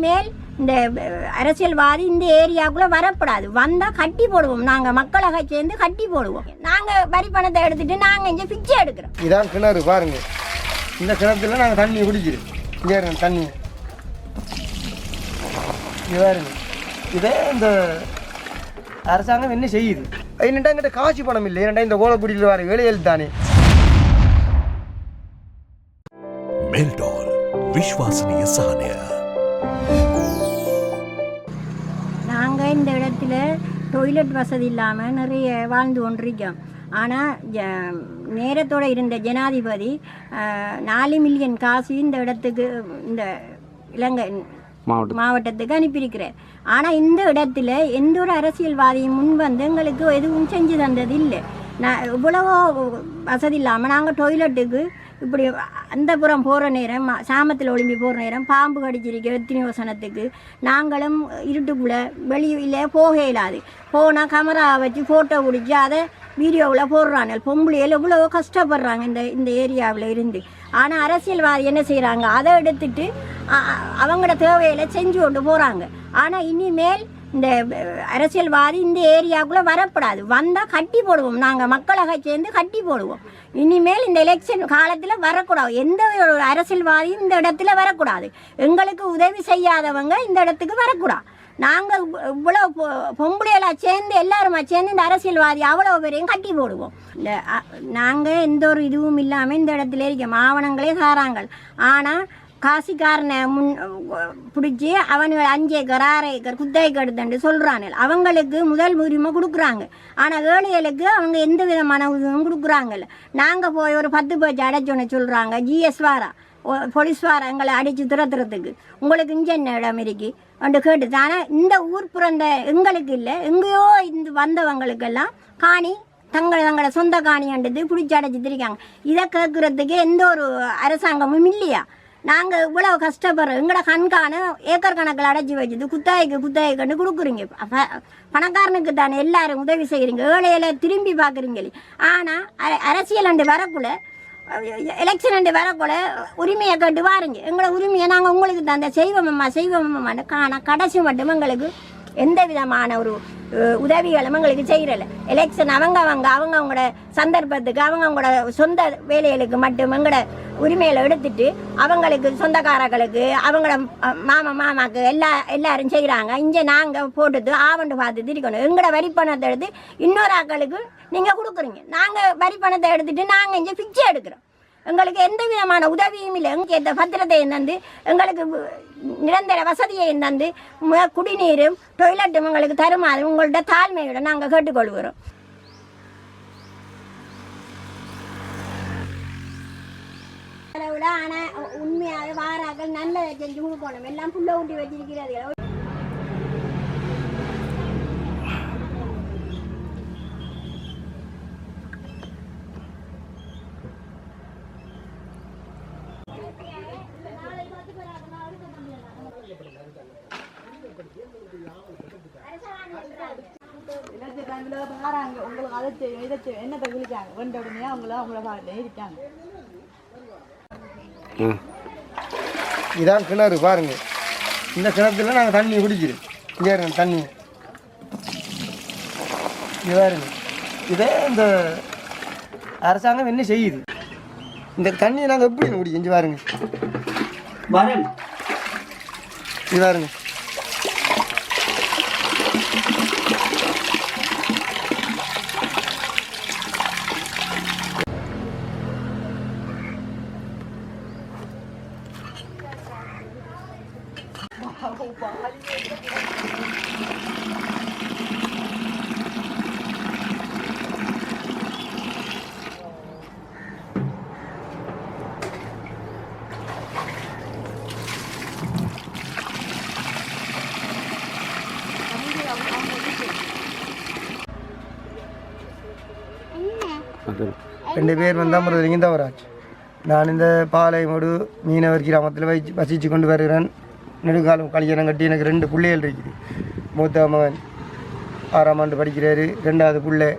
இனிமேல் இந்த அரசியல்வாதி இந்த ஏரியாவுக்குள்ளே வரப்படாது. வந்தால் கட்டி போடுவோம். நாங்கள் மக்களாக சேர்ந்து கட்டி போடுவோம். நாங்கள் வரி பணத்தை எடுத்துகிட்டு நாங்கள் இங்கே பிச்சை எடுக்கிறோம். இதான் கிணறு பாருங்கள். இந்த கிணத்துல நாங்கள் தண்ணி குடிக்கிறோம். இங்கே தண்ணி பாருங்க. இதே இந்த அரசாங்கம் என்ன செய்யுது? என்னட்டா எங்கிட்ட காசு பணம் இல்லை. ஏன்டா இந்த கோலக்குடியில் வர வேலைகள் தானே. மெல்டால் விஸ்வாசனீய சாதனை. நாங்கள் இந்த இடத்துல டொய்லெட் வசதி இல்லாமல் நிறைய வாழ்ந்து கொண்டிருக்கோம். ஆனால் நேரத்தோடு இருந்த ஜனாதிபதி 4 மில்லியன் காசு இந்த இடத்துக்கு, இந்த இலங்கை மாவட்டத்துக்கு அனுப்பியிருக்கிறார். ஆனால் இந்த இடத்துல எந்த ஒரு அரசியல்வாதியும் முன் வந்து எங்களுக்கு எதுவும் செஞ்சு தந்தது இல்லை. இவ்வளவோ வசதி இல்லாமல் நாங்கள் டொய்லெட்டுக்கு இப்படி அந்த புறம் போகிற நேரம், சாமத்தில் ஒளிம்பி போகிற நேரம் பாம்பு கடிச்சிருக்க எத்தனை வசனத்துக்கு நாங்களும் இருட்டுக்குள்ளே வெளியில் போக இயலாது. போனால் கேமரா வச்சு ஃபோட்டோ பிடிச்சி அதை வீடியோவில் போடுறாங்க. பொம்பளையில் எவ்வளோ கஷ்டப்படுறாங்க இந்த ஏரியாவில் இருந்து. ஆனால் அரசியல்வாதி என்ன செய்கிறாங்க? அதை எடுத்துட்டு அவங்களோட தேவையில செஞ்சு கொண்டு போகிறாங்க. ஆனால் இனிமேல் இந்த அரசியல்வாதி இந்த ஏரியாவுக்குள்ளே வரப்படாது. வந்தால் கட்டி போடுவோம். நாங்கள் மக்களாக சேர்ந்து கட்டி போடுவோம். இனிமேல் இந்த எலெக்ஷன் காலத்தில் வரக்கூடாது. எந்த ஒரு அரசியல்வாதியும் இந்த இடத்துல வரக்கூடாது. எங்களுக்கு உதவி செய்யாதவங்க இந்த இடத்துக்கு வரக்கூடாது. நாங்கள் இவ்வளோ பொம்பளையெல்லாம் சேர்ந்து எல்லாருமா சேர்ந்து இந்த அரசியல்வாதி அவ்வளோ பேரையும் கட்டி போடுவோம். இந்த நாங்கள் எந்த ஒரு இதுவும் இல்லாமல் இந்த இடத்துல இருக்கோம். ஆவணங்களே சாராங்கள். ஆனால் காசிக்காரனை பிடிச்சி அவனுக்கு 5 ஏக்கர் 6 ஏக்கர் குத்தகைக்கு எடுத்துட்டு சொல்கிறாங்க. அவங்களுக்கு முதல் உரிமை கொடுக்குறாங்க. ஆனால் ஏழைகளுக்கு அவங்க எந்த விதமான உதவியும் கொடுக்குறாங்கல்ல. நாங்கள் போய் ஒரு 10 பேச்சு அடைச்சோன்னு சொல்கிறாங்க. ஜிஎஸ் வாரா, போலீஸ் வாரா எங்களை அடித்து துரத்துறதுக்கு. உங்களுக்கு இங்கே என்ன இடம் இருக்கு அண்டு கேட்டுது. ஆனால் இந்த ஊர் புறந்த எங்களுக்கு இல்லை, எங்கேயோ இந்த வந்தவங்களுக்கெல்லாம் காணி தங்களை சொந்த காணின்றது பிடிச்சி அடைச்சிருக்காங்க. இதை கேட்குறதுக்கு எந்த ஒரு அரசாங்கமும் இல்லையா? நாங்கள் இவ்வளோ கஷ்டப்படுறோம். எங்களோட கண்காண ஏக்கர் கணக்கில் அடைச்சி வச்சுது குத்தகைக்கு கொடுக்குறீங்க. பணக்காரனுக்கு தானே எல்லாரும் உதவி செய்கிறீங்க, ஏழையில திரும்பி பார்க்குறீங்களே. ஆனால் அரசியல் அண்டு வரக்குள்ள, எலெக்ஷன் அண்டு வரக்குள்ள உரிமையை கேட்டு வாருங்க. எங்களோட உரிமையை நாங்கள் உங்களுக்கு தந்த செய்வோம்மான்னு ஆனால் கடைசி மட்டும் எங்களுக்கு எந்த விதமான ஒரு உதவிகளும் எங்களுக்கு செய்கிறல. எலெக்ஷன் அவங்களோட சந்தர்ப்பத்துக்கு அவங்களோட சொந்த வேலைகளுக்கு மட்டும் எங்களோட உரிமைகளை எடுத்துட்டு அவங்களுக்கு சொந்தக்காரர்களுக்கு அவங்களோட மாமாக்கு எல்லாரும் செய்கிறாங்க. இங்கே நாங்கள் போட்டுட்டு ஆவண்டு பார்த்து திரிக்கணும். எங்களோட வரி பணத்தை எடுத்து இன்னொரு ஆக்களுக்கு நீங்கள் கொடுக்குறீங்க. நாங்கள் வரி பணத்தை எடுத்துட்டு நாங்கள் இங்கே பிச்சை எடுக்கிறோம். எங்களுக்கு எந்த விதமான உதவியும் இல்லை. எங்களுக்கு எந்த பத்திரத்தையும் தந்து எங்களுக்கு நிரந்தர வசதியையும் தந்து குடிநீரும் டொய்லெட்டும் எங்களுக்கு தருமாறு உங்கள்கிட்ட தாழ்மையுடன் நாங்கள் கேட்டுக்கொள்கிறோம். ஆனால் உண்மையாக வாராக்கள் நல்லதை செஞ்சு கொடுக்கணும். எல்லாம் புள்ள ஊட்டி வச்சிருக்கிறது. என்னத்தை விழிக்காங்க வந்த உடனே அவங்கள பாட்டு இருக்காங்க. இதான் கிணறு பாருங்க. இந்த கிணத்துல நாங்கள் தண்ணி குடிக்கிறோம். இங்கே தண்ணி பாருங்க. இதே இந்த அரசாங்கம் என்ன செய்யுது? இந்த தண்ணியை நாங்கள் எப்படி குடிக்க செஞ்சு பாருங்க. இது பாருங்க. ரெண்டு பேர் அமிர்தலிங்கந்தவராஜ். நான் இந்த பாளையமோடு மீனவர் கிராமத்தில் வசித்து கொண்டு வருகிறேன். நெடுங்காலம் கல்யாணம் கட்டி எனக்கு 2 பிள்ளைகள் இருக்குது. மூத்த மகன் 6ஆம் ஆண்டு படிக்கிறாரு. 2வது பிள்ளை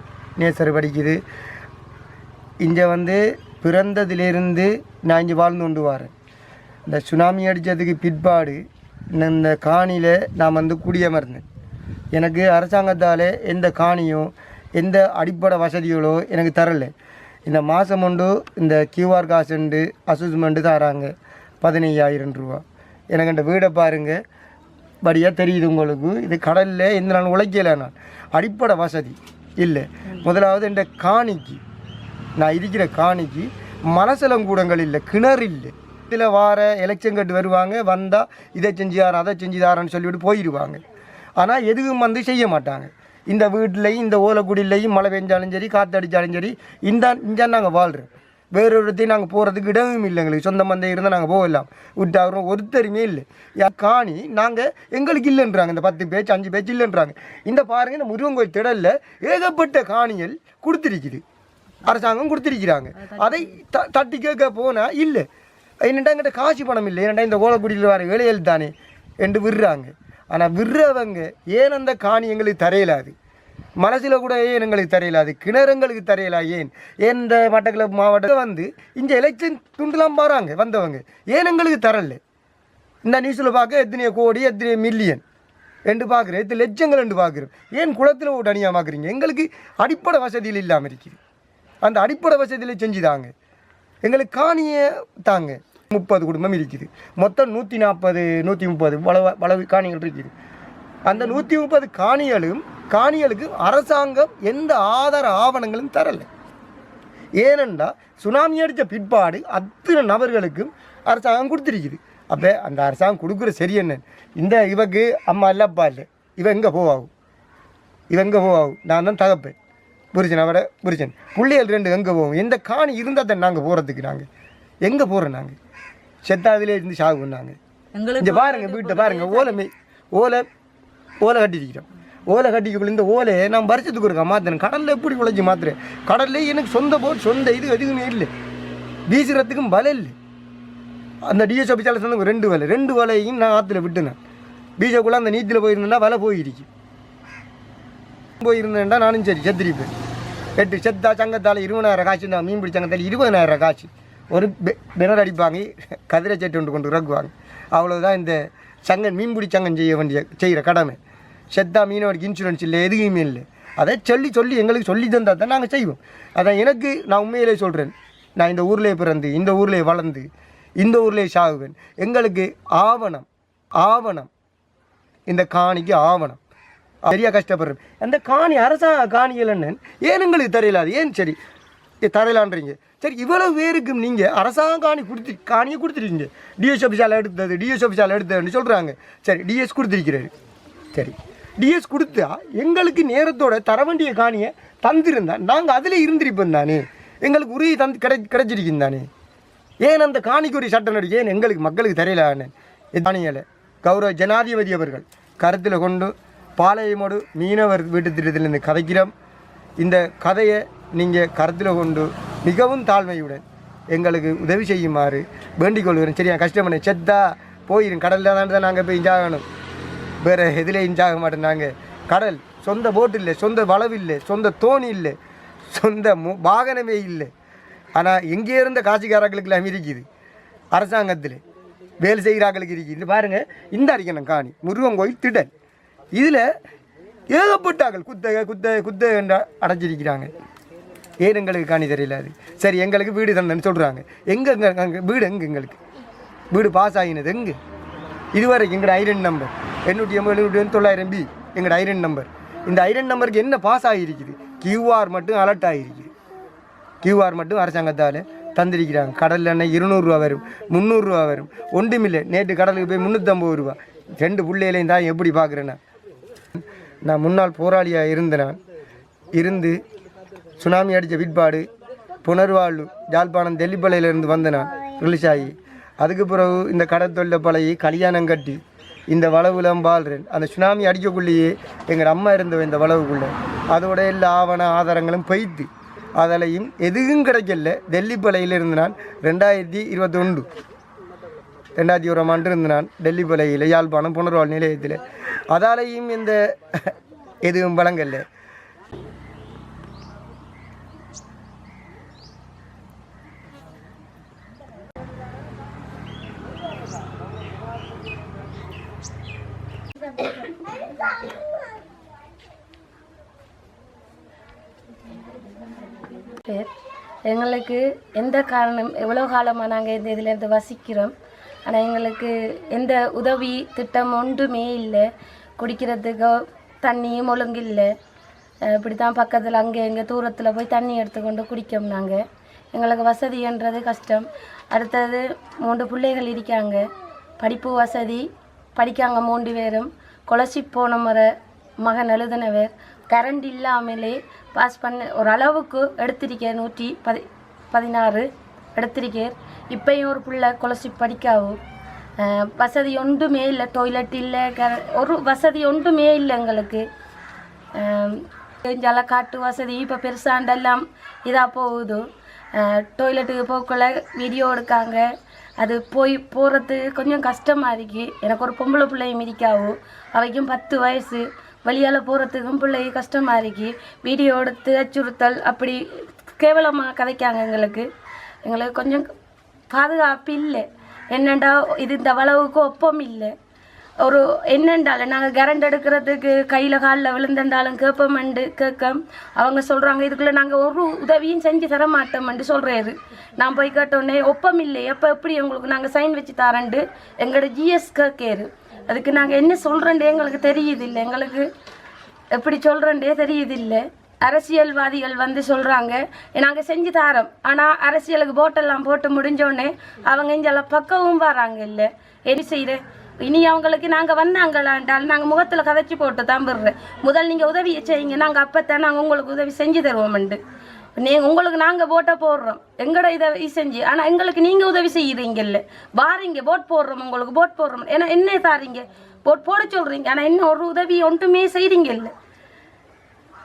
நேசர் படிக்குது. இங்கே பிறந்ததிலிருந்து நான் இங்கே வாழ்ந்து கொண்டு வரேன். இந்த சுனாமி அடித்ததுக்கு பிற்பாடு இந்த காணியில் நான் வந்து குடியமர்ந்தேன். எனக்கு அரசாங்கத்தால் எந்த காணியோ எந்த அடிப்படை வசதிகளோ எனக்கு தரலை. இந்த மாதம் ஒன்று இந்த கியூஆர் காசுண்டு அசஸ்மெண்ட்டு தராங்க 15,000 ரூபா. எனக்கு அந்த வீடை பாருங்கள் படியாக தெரியுது உங்களுக்கு. இது கடலில் எந்த நாள் உழைக்கலை, நான் அடிப்படை வசதி இல்லை. முதலாவது இந்த காணிக்கு நான் இருக்கிற காணிக்கு மலசலங்கூடங்கள் இல்லை, கிணறு இல்லை. இதில் வார எலெக்ஷன் கட்டு வருவாங்க, வந்தால் இதை செஞ்சுதாரன் அதை செஞ்சுதாரன்னு சொல்லிவிட்டு போயிடுவாங்க. ஆனால் எதுவும் வந்து செய்ய மாட்டாங்க. இந்த வீட்டிலையும் இந்த ஓலைக்குடியிலையும் மழை பெஞ்சாலும் சரி காற்றடித்தாலும் சரி இங்கே நாங்கள் வாழ்கிறோம். வேறொரு இடத்தையும் நாங்கள் போகிறதுக்கு இடமும் இல்லை. எங்களுக்கு சொந்த மந்தை இருந்தால் நாங்கள் போகலாம். விட்டாகிறோம் ஒருத்தருமே இல்லை. காணி நாங்கள் எங்களுக்கு இல்லைன்றாங்க. இந்த 10 பேச்சு 5 பேச்சு இல்லைன்றாங்க. இந்த பாருங்கள், இந்த முருகன் கோயில் திடலில் ஏகப்பட்ட காணிகள் கொடுத்துருக்குது, அரசாங்கம் கொடுத்துருக்கிறாங்க. அதை தட்டி கேட்க போனால் இல்லை, என்னட்டா எங்கிட்ட காசு பணம் இல்லை, என்னட்டா இந்த ஓலைக்குடியில் வர வேலைகள் தானே என்று விடுறாங்க. ஆனால் விடுறவங்க ஏன் அந்த காணி எங்களுக்கு தரையிலாது, மனசில் கூட ஏன் எங்களுக்கு தரையிலாது, கிணறுங்களுக்கு தரையிலா ஏன் இந்த மட்டக்களப்பு மாவட்டத்தில் வந்து இங்கே எலெக்ஷன் துண்டுலாம் பாருங்க வந்தவங்க ஏன் எங்களுக்கு தரல. இந்த நியூஸில் பார்க்க எத்தனையோ கோடி எத்தனையோ மில்லியன் என்று பார்க்குறேன், 8 லட்சங்கள் என்று பார்க்குறோம். ஏன் குளத்தில் ஓட்டு அணியாக பார்க்குறீங்க? எங்களுக்கு அடிப்படை வசதியில் இல்லாமல் இருக்குது. அந்த அடிப்படை வசதியில் செஞ்சுதாங்க, எங்களுக்கு காணியை தாங்க. 30 குடும்பம் இருக்குது, மொத்தம் 140 130 வளவு காணிகள் இருக்குது. அந்த 130 காணிகளுக்கு அரசாங்கம் எந்த ஆதார ஆவணங்களும் தரலை. ஏனென்றால் சுனாமி அடித்த பிற்பாடு அத்தனை நபர்களுக்கும் அரசாங்கம் கொடுத்துருக்குது. அப்போ அந்த அரசாங்கம் கொடுக்குற சரி என்ன, இந்த இவக்கு அம்மா இல்லப்பா இல்லை, இவன் எங்கே போவாகும், நான் தான் தகப்பேன் புரிச்சன், அவரை புரிச்சன் பிள்ளைகள் 2 எங்கே போவோம்? எந்த காணி இருந்தால் தான் நாங்கள் போகிறதுக்கு, நாங்கள் எங்கே போகிறோம்? நாங்கள் செத்தாவிலே இருந்து சாகுனாங்க. இங்கே பாருங்கள், வீட்டை பாருங்கள், ஓலை கட்டிக்கிறோம். ஓலை கட்டிக்குள்ள இந்த ஓலையை நான் வருஷத்துக்கு இருக்கா மாற்றுறேன். கடலில் எப்படி உழைச்சி மாற்றுறேன்? கடலில் எனக்கு சொந்த போட் சொந்த இது எதுவுமே இல்லை, வீசுறதுக்கும் வலை இல்லை. அந்த டிஎஸ் ஆஃபீஸால் சொந்த 2 வலையும் நான் ஆற்றுல விட்டுனேன். பீச்சக்குள்ளே அந்த நீத்தில் போயிருந்தேன்னா வலை போயிருந்தேன்டா நானும் சரி செத்துருப்பேன். 8 செத்தா சங்கத்தால் 20,000 காசு, நான் மீன் பிடி சங்கத்தால் 20,000 காசு. ஒரு பிணர் அடிப்பாங்க, கதிரை சட்டு கொண்டு இறக்குவாங்க. அவ்வளோதான் இந்த சங்கம், மீன்பிடி சங்கம் செய்கிற கடமை. செத்தா மீனவருக்கு இன்சூரன்ஸ் இல்லை, எதுவுமே இல்லை. அதை சொல்லி எங்களுக்கு சொல்லி தந்தால் தான் நாங்கள் செய்வோம். அதான் நான் உண்மையிலே சொல்கிறேன், நான் இந்த ஊரிலே பிறந்து இந்த ஊரிலே வளர்ந்து இந்த ஊரிலே சாகுவேன். எங்களுக்கு ஆவணம் இந்த காணிக்கு ஆவணம் சரியாக கஷ்டப்படுறேன். அந்த காணி அரசாங்க காணிகள் என்னன்னு ஏன் எங்களுக்கு தரையிலாது? ஏன் சரி தரையிலான்றீங்க? சரி, இவ்வளவு பேருக்கும் நீங்கள் அரசாங்க காணியை கொடுத்துருக்கீங்க. டிஎஸ் ஆஃபீஸால் எடுத்ததுன்னு சொல்கிறாங்க. சரி, டிஎஸ் கொடுத்துருக்கிறாரு. சரி, டிஎஸ் கொடுத்தா எங்களுக்கு நேரத்தோட தர வேண்டிய காணியை தந்திருந்தா நாங்கள் அதில் இருந்திருப்போம் தானே, எங்களுக்கு உரிய கிடைச்சிருக்கும் தானே. ஏன் அந்த காணிக்கு ஒரு சட்டம் நடிக்க ஏன் எங்களுக்கு மக்களுக்கு தெரியலான்னு காணிகளை கௌரவ ஜனாதிபதி அவர்கள் கருத்தில் கொண்டு பாளையமோடு மீனவர் வீட்டு திட்டத்திலிருந்து கதைக்கிறோம். இந்த கதையை நீங்கள் கருத்தில் கொண்டு மிகவும் தாழ்மையுடன் எங்களுக்கு உதவி செய்யுமாறு வேண்டிக் கொள்கிறேன். சரியா, கஷ்டம் பண்ண செத்தா போயிடும், கடலில் தான் நாங்கள் போய் இஞ்சாகணும், வேறு எதுலேயும் இஞ்சாக மாட்டோம். நாங்கள் கடல், சொந்த போட்டு இல்லை, சொந்த வளவு இல்லை, சொந்த தோணி இல்லை, சொந்த வாகனமே இல்லை. ஆனால் எங்கே இருந்த காட்சிக்காரர்களுக்கெல்லாம் இருக்குது, அரசாங்கத்தில் வேலை செய்கிறார்களுக்கு இருக்குது. பாருங்கள், இந்த அடிக்கணும் காணி முருகன் கோயில் திடல், இதில் ஏகப்பட்டார்கள் குத்த என்று அடைச்சிருக்கிறாங்க. ஏன் எங்களுக்கு காணி தெரியல? அது சரி, எங்களுக்கு வீடு தந்தேன்னு சொல்கிறாங்க. எங்கே வீடு? எங்களுக்கு வீடு பாஸ் ஆகினது எங்கே? இதுவரைக்கும் எங்களோட ஐரன் நம்பர் 880 பி எங்களோட ஐரன் நம்பர். இந்த ஐரன் நம்பருக்கு என்ன பாஸ் ஆகியிருக்குது? கியூஆர் மட்டும் அலர்ட் ஆகிருக்குது. கியூஆர் மட்டும் அரசாங்கத்தால் தந்திருக்கிறாங்க. கடலில் என்ன 200 ரூபா வரும், 300 ரூபா வரும், ஒன்றுமில்லை. நேற்று கடலுக்கு போய் 350 ரூபா. 2 பிள்ளைகளையும் தான் எப்படி பார்க்குறேன்னா, நான் முன்னாள் போராளியாக இருந்து சுனாமி அடித்த பிற்பாடு புனர்வாழ்வு யாழ்ப்பாணம் தெல்லிப்பளையிலேருந்து வந்த நான் ரிலீஸ் ஆகி, அதுக்கு பிறகு இந்த கடற்தொழில பழகி கல்யாணம் கட்டி இந்த வளவுலாம் வாழ்கிறேன். அந்த சுனாமி அடிக்கக்குள்ளேயே எங்கள் அம்மா இருந்த இந்த வளவுக்குள்ளே அதோட எல்லா ஆவண ஆதாரங்களும் பெய்த்து அதிலையும் எதுவும் கிடைக்கல. டெல்லிப்பளையில் இருந்து நான் 2001 ஆண்டு இருந்து நான் டெல்லிப்பளையில் யாழ்ப்பாணம் புனர்வாழ் நிலையத்தில், அதாலையும் இந்த எதுவும் வழங்கல்ல. எங்களுக்கு எந்த காரணம் எவ்வளோ காலமாக நாங்கள் இந்த இதிலேருந்து வசிக்கிறோம். ஆனால் எங்களுக்கு எந்த உதவி திட்டம் ஒன்றுமே இல்லை. குடிக்கிறதுக்கு தண்ணியும் ஒழுங்கு இல்லை. இப்படி தான் பக்கத்தில் அங்கே எங்கள் தூரத்தில் போய் தண்ணி எடுத்துக்கொண்டு குடிக்கோம். நாங்கள் எங்களுக்கு வசதின்றது கஷ்டம். அடுத்தது 3 பிள்ளைகள் இருக்காங்க. படிப்பு வசதி படிக்காங்க 3 பேரும். கொலசி போன முறை மகன் எழுதினவர் கரண்ட் இல்லாமலே பாஸ் பண்ண ஓரளவுக்கு எடுத்திருக்கேன். 116 எடுத்திருக்கேன். இப்போயும் ஒரு பிள்ளை கொலசி படிக்காவும். வசதி ஒன்றுமே இல்லை. டாய்லெட் இல்லை, ஒரு வசதி ஒன்றுமே இல்லை எங்களுக்கு. ஜலக்காட்டு வசதி இப்போ பெருசாண்டெல்லாம் இதாக போகுது. டாய்லெட்டுக்கு போக்குள்ள வீடியோ எடுக்காங்க. அது போகிறது கொஞ்சம் கஷ்டமாக இருக்குது. எனக்கு ஒரு பொம்பளை பிள்ளையும் இருக்காவும். அவைக்கும் 10 வயசு. வழியால் போகிறதுக்கும் பிள்ளை கஷ்டமாக இருக்கு. வீடியோ எடுத்து அச்சுறுத்தல் அப்படி கேவலமாக கதைக்காங்க. எங்களுக்கு கொஞ்சம் பாதுகாப்பு இல்லை. என்னெண்டா இது இந்த அளவுக்கு ஒப்பம் இல்லை. ஒரு என்னென்றாலும் நாங்கள் கரண்ட் எடுக்கிறதுக்கு கையில் காலில் விழுந்தண்டாலும் கேட்போம். அவங்க சொல்கிறாங்க இதுக்குள்ளே நாங்கள் ஒரு உதவியும் செஞ்சு தர மாட்டோம்னு சொல்கிறாரு. நான் போய் கேட்டோடனே ஒப்பம் இல்லை, எப்போ எப்படி உங்களுக்கு நாங்கள் சைன் வச்சு தரேன்ட்டு எங்களோட ஜிஎஸ் கேட்காரு. அதுக்கு நாங்கள் என்ன சொல்கிறேன்டே எங்களுக்கு தெரியுதில்லை. எங்களுக்கு எப்படி சொல்கிறேன்டே தெரியுதில்லை. அரசியல்வாதிகள் வந்து சொல்கிறாங்க நாங்கள் செஞ்சு தரோம். ஆனால் அரசியலுக்கு போட்டெல்லாம் போட்டு முடிஞ்சோடனே அவங்க இங்கெல்லாம் பக்கமும் வராங்க. இல்லை என்ன செய்கிறேன் இனி அவங்களுக்கு நாங்கள் வந்தாங்களான்டால் நாங்கள் முகத்தில் கதைச்சி போட்டு தான் விடுறேன். முதல் நீங்கள் உதவி செய்யுங்க, நாங்கள் அப்போத்தான் நாங்கள் உங்களுக்கு உதவி செஞ்சு தருவோம்ண்டு. உங்களுக்கு நாங்கள் போட்டை போடுறோம் எங்களோட இதை செஞ்சு. ஆனால் எங்களுக்கு நீங்கள் உதவி செய்கிறீங்கல்ல. வாரீங்க போட் போடுறோம், உங்களுக்கு போட் போடுறோம். ஏன்னா என்ன தாரீங்க போட் போட சொல்கிறீங்க. ஆனால் இன்னும் ஒரு உதவி ஒன்றுமே செய்கிறீங்க இல்லை.